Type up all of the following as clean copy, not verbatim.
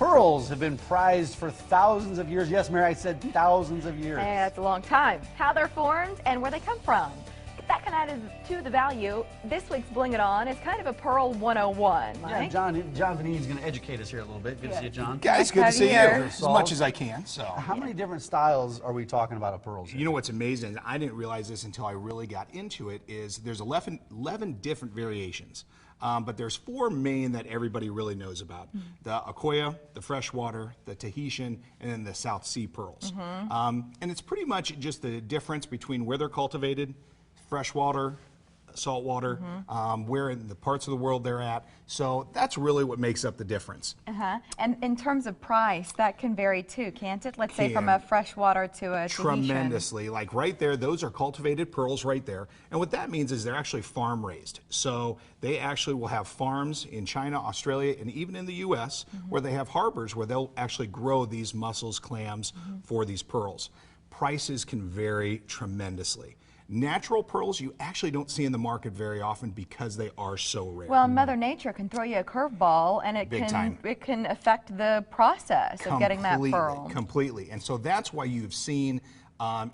Pearls have been prized for thousands of years. Yes, Mary, I said thousands of years. Hey, that's a long time. How they're formed and where they come from. That can add to the value. This week's Bling It On is kind of a Pearl 101, Mike. Yeah, John Dineen's going to educate us here a little bit. Good to see you, John. Guys, good to see you. As much as I can. So, how many different styles are we talking about of pearls here? You know what's amazing, I didn't realize this until I really got into it, is there's 11 different variations. But there's 4 main that everybody really knows about. The Akoya, the freshwater, the Tahitian, and then the South Sea pearls. And it's pretty much just the difference between where they're cultivated, freshwater, saltwater, where in the parts of the world they're at. So that's really what makes up the difference. And in terms of price, that can vary too, can't it? Let's say from a freshwater to a Tahitian. Tremendously. Like right there, those are cultivated pearls right there. And what that means is they're actually farm raised. So they actually will have farms in China, Australia, and even in the U.S. where they have harbors where they'll actually grow these mussels, clams for these pearls. Prices can vary tremendously. Natural pearls you actually don't see in the market very often because they are so rare. Well, Mother Nature can throw you a curveball, and it can affect the process of getting that pearl. Completely. And so that's why you've seen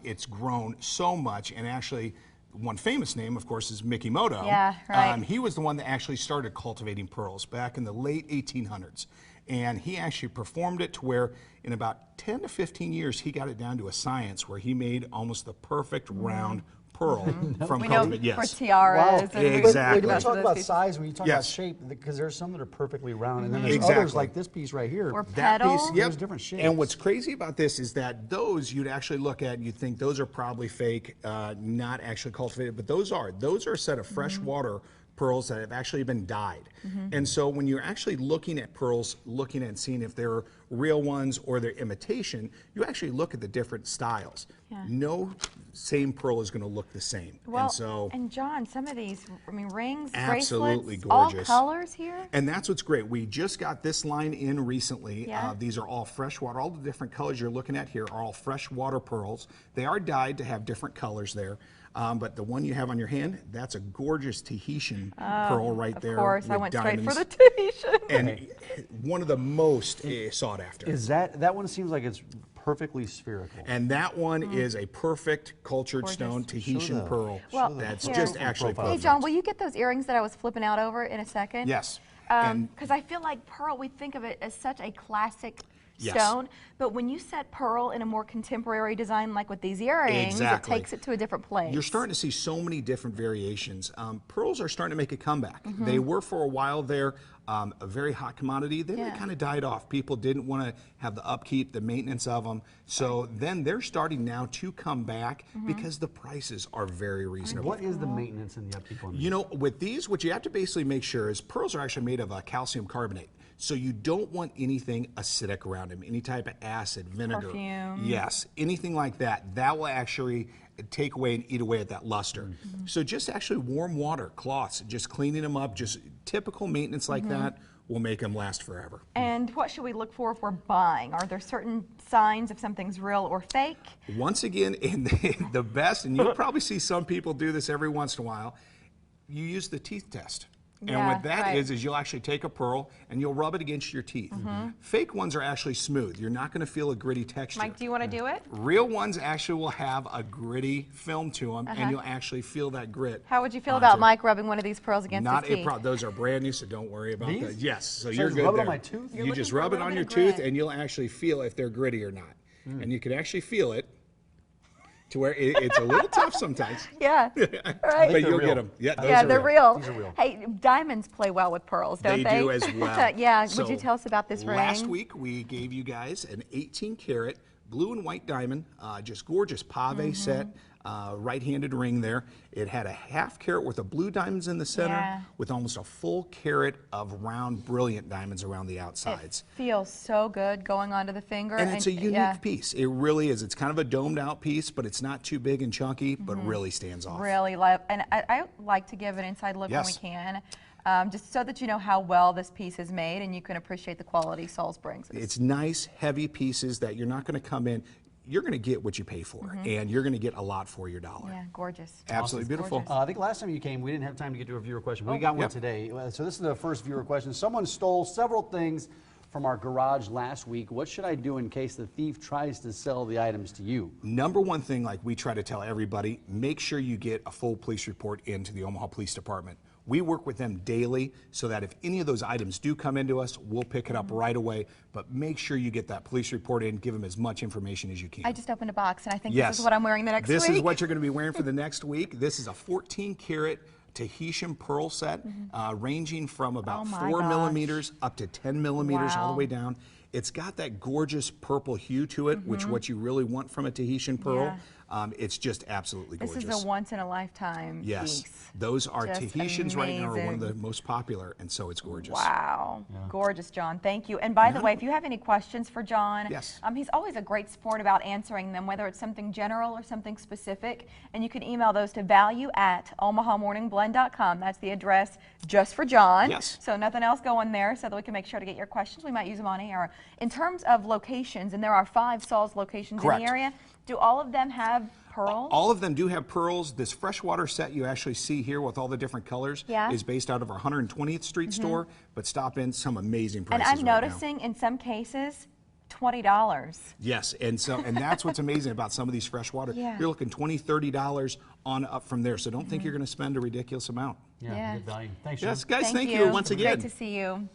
it's grown so much. And actually, one famous name, of course, is Mickey Moto. Yeah, right. He was the one that actually started cultivating pearls back in the late 1800s. And he actually performed it to where in about 10 to 15 years, he got it down to a science where he made almost the perfect round pearl from cultivate. For tiaras. Wow. Exactly. When you talk about size, when you talk about shape, because there's some that are perfectly round, and then there's others like this piece right here. Or that petal. piece, There's different shapes. And what's crazy about this is that those you'd actually look at and you'd think those are probably fake, not actually cultivated, but those are a set of freshwater pearls that have actually been dyed. And so when you're actually looking at pearls, looking and seeing if they're real ones or they're imitation, you actually look at the different styles. No same pearl is going to look the same. Well, and John, some of these, I mean, rings, absolutely bracelets, gorgeous. all colors here. And that's what's great. We just got this line in recently. These are all freshwater. All the different colors you're looking at here are all freshwater pearls. They are dyed to have different colors there. But the one you have on your hand, that's a gorgeous Tahitian pearl right there. Of course, I went diamonds. straight for the Tahitian. And one of the most sought after. Is that one seems like it's perfectly spherical. And that one is a perfect cultured stone Tahitian pearl. That's just actually perfect. Hey, John, will you get those earrings that I was flipping out over in a second? Yes. Because I feel like pearl, we think of it as such a classic stone, but when you set pearl in a more contemporary design like with these earrings, it takes it to a different place. You're starting to see so many different variations. Pearls are starting to make a comeback. They were for a while there a very hot commodity. Then they kind of died off. People didn't want to have the upkeep, the maintenance of them. So then they're starting now to come back because the prices are very reasonable. What is the maintenance and the upkeep on these? You know, with these, what you have to basically make sure is pearls are actually made of calcium carbonate. So you don't want anything acidic around them, any type of acid, vinegar. Perfume. Yes, anything like that. That will actually take away and eat away at that luster. So just actually warm water, cloths, just cleaning them up, just typical maintenance like that will make them last forever. And what should we look for if we're buying? Are there certain signs if something's real or fake? Once again, in the best, and you'll probably see some people do this every once in a while, you use the teeth test. And what that is you'll actually take a pearl and you'll rub it against your teeth. Fake ones are actually smooth. You're not going to feel a gritty texture. Mike, do you want to do it? Real ones actually will have a gritty film to them, and you'll actually feel that grit. How would you feel about Mike rubbing one of these pearls against his teeth? Not a problem. Those are brand new, so don't worry about that. Yes, so you're good rub it there. on my tooth? You just rub it on your tooth, and you'll actually feel if they're gritty or not. And you can actually feel it. To where it's a little tough sometimes. Right. But you'll get them. Yeah, they're real. These are real. Hey, diamonds play well with pearls, don't they? They do as well. Would you tell us about this ring? Last week we gave you guys an 18-karat blue and white diamond, just gorgeous pave set, right-handed ring there. It had a half carat worth of blue diamonds in the center with almost a full carat of round brilliant diamonds around the outsides. It feels so good going onto the finger. And it's a unique piece. It really is. It's kind of a domed out piece, but it's not too big and chunky, but really stands off. Really love, and I like to give an inside look when we can. Just so that you know how well this piece is made and you can appreciate the quality Soles brings. It's nice, heavy pieces that you're not going to come in. You're going to get what you pay for, and you're going to get a lot for your dollar. Yeah, gorgeous. Absolutely beautiful. I think last time you came, we didn't have time to get to a viewer question. We got one today. So this is the first viewer question. Someone stole several things from our garage last week. What should I do in case the thief tries to sell the items to you? Number one thing, like we try to tell everybody, make sure you get a full police report into the Omaha Police Department. We work with them daily so that if any of those items do come into us, we'll pick it up right away. But make sure you get that police report in, give them as much information as you can. I just opened a box, and I think Yes. this is what I'm wearing the next week. This is what you're going to be wearing for the next week. This is a 14-karat Tahitian pearl set, ranging from about 4 millimeters up to 10 millimeters all the way down. It's got that gorgeous purple hue to it, which what you really want from a Tahitian pearl. It's just absolutely gorgeous. This is a once-in-a-lifetime piece. Those are Just Tahitians right now are one of the amazing. most popular, and so it's gorgeous. Wow. Gorgeous, John. Thank you. And by the way, if you have any questions for John, Yes. He's always a great sport about answering them, whether it's something general or something specific. And you can email those to value@omahamorningblend.com. That's the address just for John. Yes. So nothing else going there, so that we can make sure to get your questions. We might use them on air. In terms of locations, and there are 5 Saws locations in Correct. the area, do all of them have pearls? All of them do have pearls. This freshwater set you actually see here with all the different colors is based out of our 120th Street store, but stop in, some amazing And prices I'm right noticing in some cases, $20. Yes, and that's what's amazing about some of these freshwater. Yeah. You're looking $20, $30 on up from there, so don't think you're going to spend a ridiculous amount. Yeah, good value. Thanks, John. Yes, guys, Thank thank you once again. Great to see you.